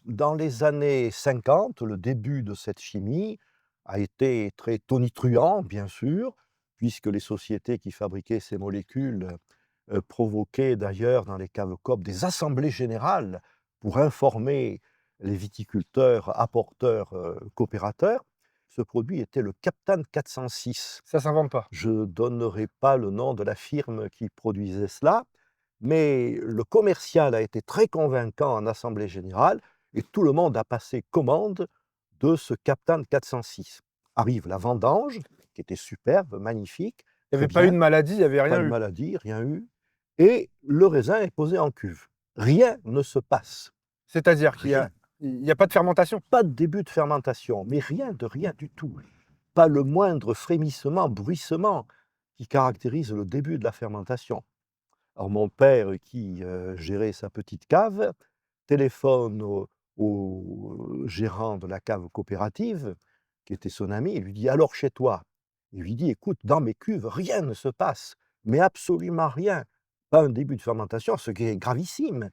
Dans les années 50, le début de cette chimie a été très tonitruant, bien sûr, puisque les sociétés qui fabriquaient ces molécules, provoquaient d'ailleurs dans les caves COP des assemblées générales pour informer les viticulteurs, apporteurs, coopérateurs. Ce produit était le Captane 406. Ça s'invente pas. Je ne donnerai pas le nom de la firme qui produisait cela, mais le commercial a été très convaincant en assemblée générale et tout le monde a passé commande de ce Captane 406. Arrive la vendange, qui était superbe, magnifique, Il y très avait pas eu bien, de maladie, il y avait pas rien de eu. maladie, rien eu, et le raisin est posé en cuve. Rien ne se passe, C'est-à-dire qu'il y a rien. il y a pas de fermentation? Pas de début de fermentation, mais rien de rien du tout. Pas le moindre frémissement, bruissement qui caractérise le début de la fermentation. Alors mon père qui, gérait sa petite cave, téléphone au gérant de la cave coopérative, qui était son ami, et lui dit: «Alors chez toi?» Il lui dit: «Écoute, dans mes cuves, rien ne se passe, mais absolument rien. Pas un début de fermentation», ce qui est gravissime,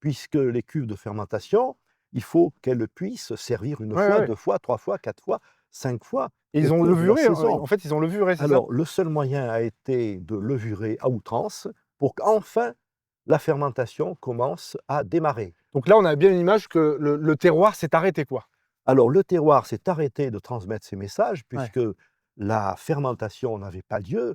puisque les cuves de fermentation, il faut qu'elles puissent servir une Ouais, fois, ouais. 2 fois, 3 fois, 4 fois, 5 fois Et au ils ont cours de la levuré, saison. en fait, ils ont levuré, c'est ça? Alors, le seul moyen a été de levurer à outrance pour qu'enfin la fermentation commence à démarrer. Donc là, on a bien une image que le terroir s'est arrêté, quoi. Alors, le terroir s'est arrêté de transmettre ses messages Ouais. puisque la fermentation n'avait pas lieu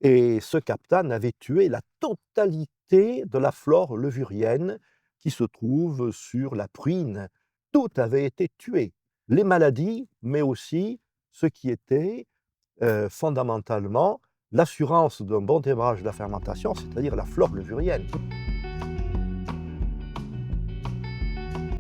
et ce captane avait tué la totalité de la flore levurienne qui se trouve sur la pruine. Tout avait été tué. Les maladies, mais aussi ce qui était fondamentalement l'assurance d'un bon démarrage de la fermentation, c'est-à-dire la flore levurienne.